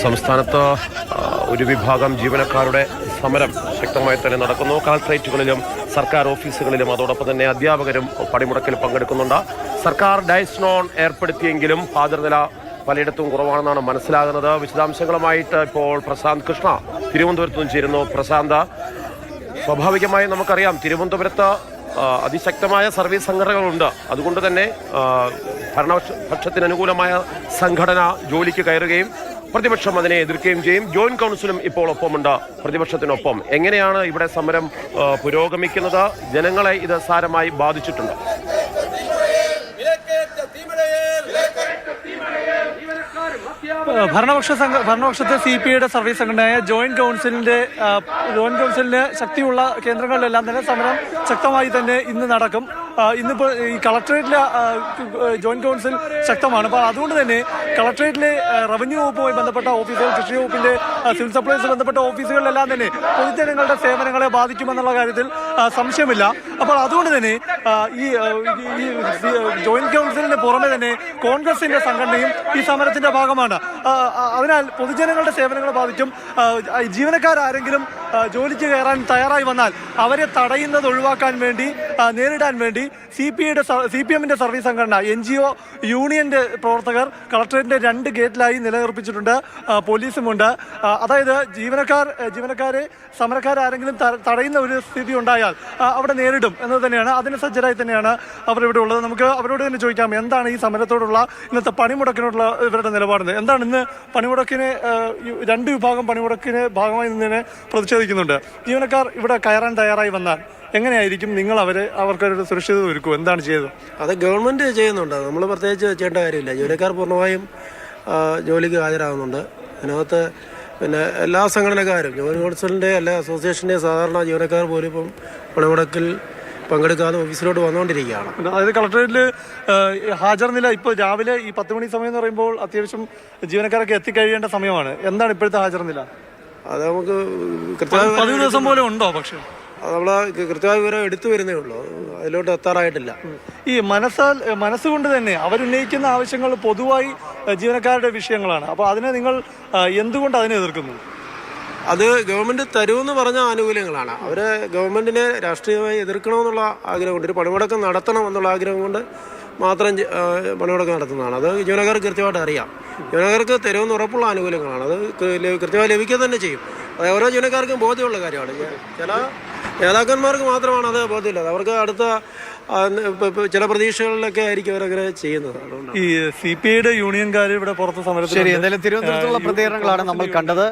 സംസ്ഥാനത്ത് ഒരു വിഭാഗം ജീവനക്കാരുടെ സമരം ശക്തമായി തന്നെ നടക്കുന്നു. കളക്ട്രേറ്റുകളിലും സർക്കാർ ഓഫീസുകളിലും അതോടൊപ്പം തന്നെ അധ്യാപകരും പണിമുടക്കിൽ പങ്കെടുക്കുന്നുണ്ട്. സർക്കാർ ഡയസ് നോൺ ഏർപ്പെടുത്തിയെങ്കിലും ഹാജർനില പലയിടത്തും കുറവാണെന്നാണ് മനസ്സിലാകുന്നത്. വിശദാംശങ്ങളുമായിട്ട് ഇപ്പോൾ പ്രശാന്ത് കൃഷ്ണ തിരുവനന്തപുരത്ത് നിന്ന് ചേരുന്നു. പ്രശാന്ത്, സ്വാഭാവികമായും നമുക്കറിയാം തിരുവനന്തപുരത്ത് അതിശക്തമായ സർവീസ് സംഘടനകളുണ്ട്. അതുകൊണ്ട് തന്നെ ഭരണപക്ഷത്തിന് അനുകൂലമായ സംഘടന ജോലിക്ക് കയറുകയും പ്രതിപക്ഷം അതിനെ എതിർക്കുകയും ചെയ്യും. ജോയിന്റ് കൗൺസിലും ഇപ്പോൾ ഒപ്പമുണ്ട് പ്രതിപക്ഷത്തിനൊപ്പം. എങ്ങനെയാണ് ഇവിടെ സമരം പുരോഗമിക്കുന്നത്? ജനങ്ങളെ ഇത് സാരമായി ബാധിച്ചിട്ടുണ്ട്. ഭരണപക്ഷത്തെ CPIയുടെ സർവീസ് സംഘടനയായ ജോയിന്റ് കൗൺസിലിന് ശക്തിയുള്ള കേന്ദ്രങ്ങളിലെല്ലാം തന്നെ സമരം ശക്തമായി തന്നെ ഇന്ന് നടക്കും. ഇന്നിപ്പോൾ ഈ കളക്ടറേറ്റിലെ ജോയിന്റ് കൗൺസിൽ ശക്തമാണ്. അപ്പോൾ അതുകൊണ്ട് തന്നെ കളക്ടറേറ്റിലെ റവന്യൂ വകുപ്പുമായി ബന്ധപ്പെട്ട ഓഫീസുകൾ, കൃഷി വകുപ്പിന്റെ സിവിൽ സപ്ലൈസ് ബന്ധപ്പെട്ട ഓഫീസുകളിലെല്ലാം തന്നെ പൊതുജനങ്ങളുടെ സേവനങ്ങളെ ബാധിക്കുമെന്നുള്ള കാര്യത്തിൽ സംശയമില്ല. അപ്പോൾ അതുകൊണ്ട് തന്നെ ഈ ജോയിന്റ് കൗൺസിലിന് പുറമെ തന്നെ കോൺഗ്രസിന്റെ സംഘടനയും ഈ സമരത്തിന്റെ ഭാഗമാണ്. അതിനാൽ പൊതുജനങ്ങളുടെ സേവനങ്ങളെ ബാധിക്കും. ജീവനക്കാരെങ്കിലും ജോലിക്ക് കയറാൻ തയ്യാറായി വന്നാൽ അവരെ തടയുന്നത് ഒഴിവാക്കാൻ വേണ്ടി, നേരിടാൻ വേണ്ടി CPMന്റെ സർവീസ് സംഘടന, NGO യൂണിയന്റെ പ്രവർത്തകർ കളക്ടറേറ്റിന്റെ 2 ഗേറ്റിലായി നിലനിർപ്പിച്ചിട്ടുണ്ട്. പോലീസുമുണ്ട്. അതായത് ജീവനക്കാരെ സമരക്കാരെങ്കിലും തടയുന്ന ഒരു സ്ഥിതി ഉണ്ടായാൽ അവിടെ നേരിടും എന്നത് തന്നെയാണ്. അതിന് സജ്ജരായി തന്നെയാണ് അവരിവിടെ ഉള്ളത്. നമുക്ക് അവരോട് തന്നെ ചോദിക്കാം, എന്താണ് ഈ സമരത്തോടുള്ള ഇന്നത്തെ പണിമുടക്കിനോടുള്ള ഇവരുടെ നിലപാട്? എന്താണ് ഇന്ന് പണിമുടക്കിന് 2 വിഭാഗം പണിമുടക്കിന് ഭാഗമായി നിന്നതിനെ പ്രതിഷേധിക്കുന്നുണ്ട്. ജീവനക്കാർ ഇവിടെ കയറാൻ തയ്യാറായി വന്നാൽ എങ്ങനെയായിരിക്കും നിങ്ങൾ അവർക്കൊരു സുരക്ഷിതത ഒരുക്കും? എന്താണ് ചെയ്തത്? അത് ഗവൺമെൻറ് ചെയ്യുന്നുണ്ട്. നമ്മൾ പ്രത്യേകിച്ച് ചെയ്യേണ്ട കാര്യമില്ല. ജീവനക്കാർ പൂർണ്ണമായും ജോലിക്ക് ഹാജരാകുന്നുണ്ട്. അതിനകത്ത് പിന്നെ എല്ലാ സംഘടനക്കാരും, ജോയിന്റ് കൗൺസിലിൻ്റെ എല്ലാ അസോസിയേഷൻ്റെ സാധാരണ ജീവനക്കാർ പോലും ഇപ്പം പണിമുടക്കിൽ പങ്കെടുക്കാതെ ഓഫീസിലോട്ട് വന്നുകൊണ്ടിരിക്കുകയാണ്. അതായത് കളക്ടറേറ്റിൽ ഹാജർ നില ഇപ്പോൾ രാവിലെ ഈ 10 മണി സമയം എന്ന് പറയുമ്പോൾ അത്യാവശ്യം ജീവനക്കാരൊക്കെ എത്തിക്കഴിയേണ്ട സമയമാണ്. എന്താണ് ഇപ്പോഴത്തെ ഹാജർ നില? അത് നമുക്ക് കൃത്യമായ 10 ദിവസം പോലെ ഉണ്ടോ? പക്ഷേ നമ്മൾ കൃത്യമായ വിവരം എടുത്തു വരുന്നേ ഉള്ളൂ. അതിലോട്ട് എത്താറായിട്ടില്ല. ഈ മനസ്സുകൊണ്ട് തന്നെ അവരുന്നയിക്കുന്ന ആവശ്യങ്ങൾ പൊതുവായി ജീവനക്കാരുടെ വിഷയങ്ങളാണ്. അപ്പോൾ അതിനെ നിങ്ങൾ എന്തുകൊണ്ട് അതിനെ എതിർക്കുന്നു? അത് ഗവൺമെൻറ് തരുമെന്ന് പറഞ്ഞ ആനുകൂല്യങ്ങളാണ്. അവർ ഗവൺമെൻറ്റിനെ രാഷ്ട്രീയമായി എതിർക്കണമെന്നുള്ള ആഗ്രഹമുണ്ട്. ഒരു പണിമുടക്കം നടത്തണം എന്നുള്ള ആഗ്രഹം കൊണ്ട് മാത്രം പണിമുടക്കം നടത്തുന്നതാണ്. അത് ജീവനക്കാർക്ക് കൃത്യമായിട്ട് അറിയാം. ജീവനക്കാർക്ക് തരുമെന്ന് ഉറപ്പുള്ള ആനുകൂല്യങ്ങളാണ്. അത് കൃത്യമായി ലഭിക്കുക തന്നെ ചെയ്യും. അത് ഓരോ ജീവനക്കാർക്കും ബോധ്യമുള്ള കാര്യമാണ്. ചില നേതാക്കന്മാർക്ക് മാത്രമാണ് അത് ബോധ്യമില്ലാതെ. അവർക്ക് അടുത്ത ചില പ്രതീക്ഷകളിലൊക്കെ ആയിരിക്കും അവരങ്ങനെ ചെയ്യുന്നത്. ഈ CPIയുടെ യൂണിയൻകാർ ഇവിടെ പുറത്ത് സമരത്തിൽ. ശരി, എന്തായാലും തിരുവനന്തപുരത്തുള്ള പ്രതികരണങ്ങളാണ് നമ്മൾ കണ്ടത്.